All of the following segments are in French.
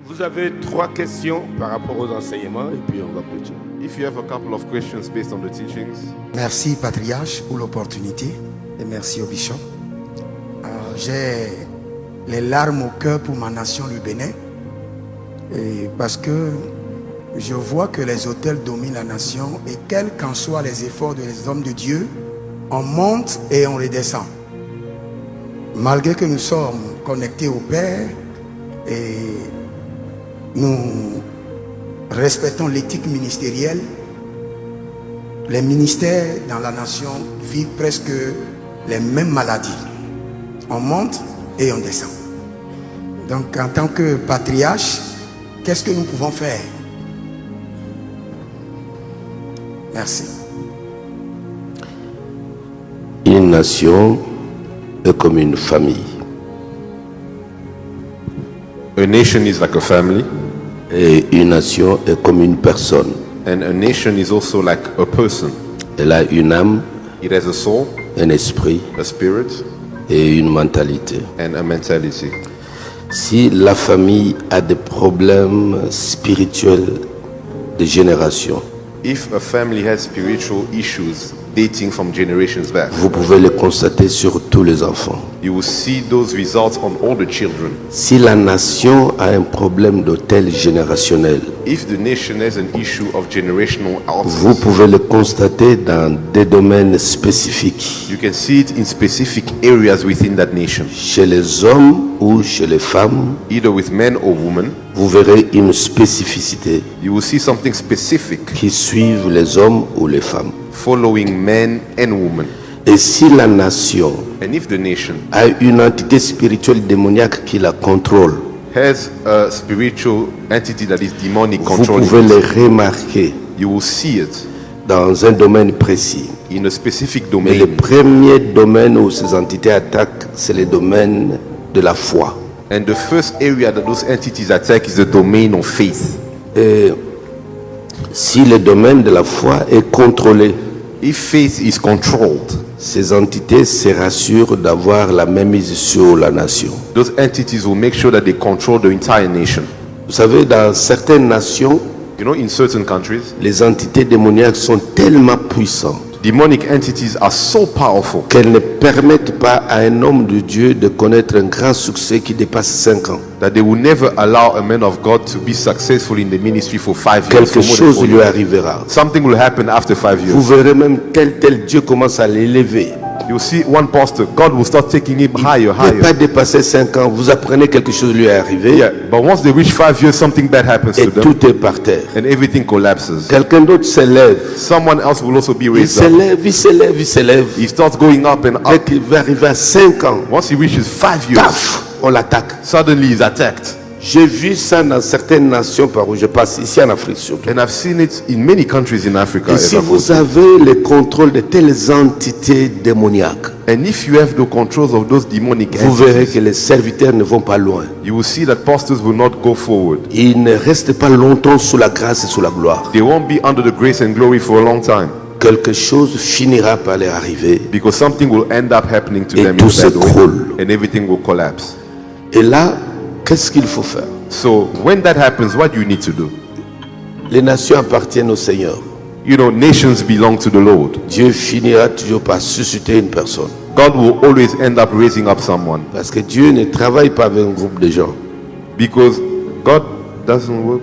Vous avez 3 questions par rapport aux enseignements et puis on va clôturer. If you have a couple of questions based on the teachings. Merci Patriarche pour l'opportunité et merci au Bishop. J'ai les larmes au cœur pour ma nation, le Bénin, et parce que je vois que les autels dominent la nation et quels qu'en soient les efforts des hommes de Dieu, on monte et on redescend. Malgré que nous sommes connectés au Père et nous respectons l'éthique ministérielle, les ministères dans la nation vivent presque les mêmes maladies. On monte et on descend. Donc en tant que patriarche, qu'est-ce que nous pouvons faire? Merci. Une nation est comme une famille. A nation is like a family. Et une nation est comme une personne. And a nation is also like a person. Elle a une âme, It has a soul, un esprit a spirit, et une mentalité. and a mentality. Si la famille a des problèmes spirituels de génération, If a family has spiritual issues dating from generations back, vous pouvez les constater sur tous les enfants. you will see those results on all the children. Si la nation a un problème d'autel générationnel, If the nation has an issue of generational vous altars, pouvez le constater dans des domaines spécifiques, you can see it in specific areas within that nation. chez les hommes ou chez les femmes. Either with men or women, Vous verrez une spécificité you will see something specific qui suive les hommes ou les femmes. following men and women. Et si la nation And if the nation a une entité spirituelle démoniaque qui la contrôle, has a spiritual entity that is demonic vous controlling pouvez it, les remarquer you will see it dans un domaine précis. in a specific Mais le domain. premier domaine où ces entités attaquent, c'est le domaine de la foi. And the first area that those entities attack is the domain of faith. Et si le domaine de la foi est contrôlé, If faith is controlled, ces entités se rassurent d'avoir la même mise sur la nation. those entities will make sure that they control the entire nation. Vous savez, dans certaines nations, You know, in certain countries, les entités démoniaques sont tellement puissantes demonic entities are so powerful qu'elles ne permettent pas à un homme de Dieu de connaître un grand succès qui dépasse 5 ans. that they will never allow a man of God to be successful in the ministry for 5 years. Quelque for more than chose 4 lui years. arrivera. Something will happen after 5 Vous years. verrez même tel Dieu commence à l'élever. You'll see one pastor, God will start taking him higher, Il ne peut pas higher. dépasser 5 ans. Vous apprenez quelque chose lui est arrivé Yeah, but once they reach 5 years, something bad happens et to them, tout est par terre. and everything collapses. Quelqu'un d'autre s'élève. Someone else will also be Il raised up. s'élève, il s'élève, il s'élève. He starts going up and Dès up. qu'il va arriver à 5 ans, Once he reaches 5 years, paf, on l'attaque. suddenly he's attacked. J'ai vu ça dans certaines nations par où je passe, ici en Afrique surtout. And I've seen it in many countries in Africa. Et si as I've vous also- avez le contrôle de telles entités démoniaques, And if you have the controls of those demonic vous verrez entities, que les serviteurs ne vont pas loin. you will see that pastors will not go forward. Ils ne restent pas longtemps sous la grâce et sous la gloire. They won't be under the grace and glory for a long time, Quelque chose finira par leur arriver. because something will end up happening to Et them tout in a bad way, s'écroule. and everything will collapse. Et là, qu'est-ce qu'il faut faire? So when that happens, what do you need to do? Les nations appartiennent au Seigneur. You know, nations belong to the Lord. Dieu finira toujours par susciter une personne. God will always end up raising up someone, Parce que Dieu ne travaille pas avec un groupe de gens. because God doesn't work.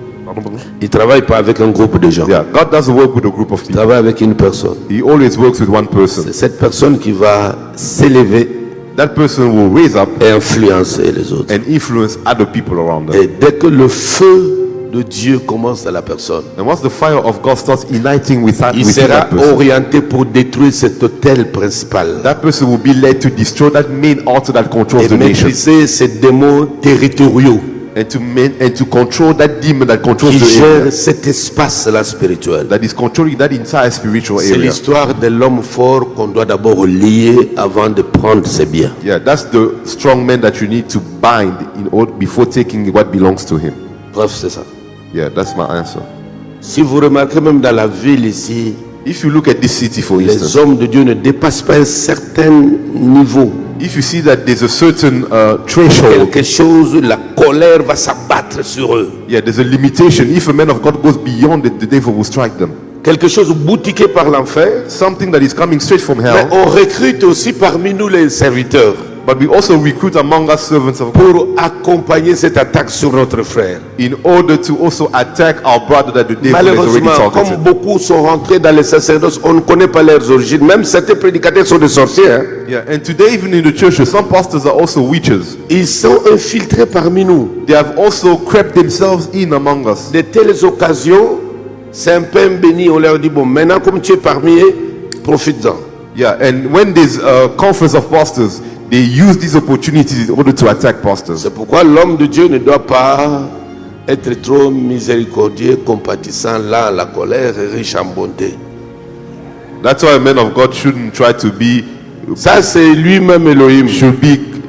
Il ne travaille pas avec un groupe de gens. Yeah, God doesn't work with a group of Il people. travaille avec une personne. He always works with one person. C'est cette personne qui va s'élever That person will raise up et influencer les autres. and influence other people around them. Et dès que le feu de Dieu commence dans la personne, And once the fire of God starts igniting il within sera that person, orienté pour détruire cet hôtel principal that person will be led to destroy that main altar that controls et the nation, maîtriser ces démons territoriaux and to control that demon that controls qui the area, gèrent cet espace-là spirituel. that is controlling that entire spiritual C'est area. l'histoire de l'homme fort qu'on doit d'abord lier avant de prendre ses biens. Yeah, that's the strong man that you need to bind in order before taking what belongs to him. Bref, c'est ça. Yeah, that's my answer. Si vous remarquez même dans la ville ici, If you look at this city, for les instance, hommes de Dieu ne dépassent pas un certain niveau If you see that there's a certain threshold, quelque chose, la colère va s'abattre sur eux. yeah, there's a limitation. If a man of God goes beyond it, the devil will strike them. Quelque chose boutiqué par l'enfer. Something that is coming straight from Mais hell. on recrute aussi parmi nous les serviteurs But we also recruit among us servants of God pour accompagner cette attaque sur notre frère. in order to also attack our brother that the devil has already Malheureusement, comme targeted. beaucoup sont rentrés dans les sacerdoces, on ne connaît pas leurs origines. Même certains prédicateurs sont des sorciers. Hein. Yeah, and today even in the churches, some pastors are also witches. Ils sont infiltrés parmi nous. They have also crept themselves in among us. De telles occasions, c'est un pain béni. On leur dit, bon, maintenant comme tu es parmi eux, profite-en. Yeah, and when there's a conference of pastors, they use these opportunities in order to attack pastors. C'est pourquoi l'homme de Dieu ne doit pas être trop miséricordieux, compatissant, lent à la colère et riche en bonté. That's why a man of God shouldn't try to be Ça, c'est lui-même Elohim.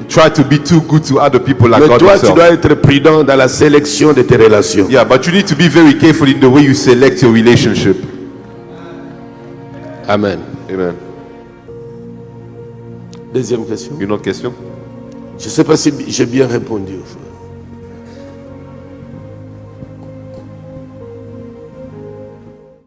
try to be too good to other people like Mais God toi, tu himself. dois être prudent dans la sélection de tes relations. Yeah, but you need to be very careful in the way you select your relationship. Amen. Amen. Deuxième question. Une autre question? Je ne sais pas si j'ai bien répondu. Frère.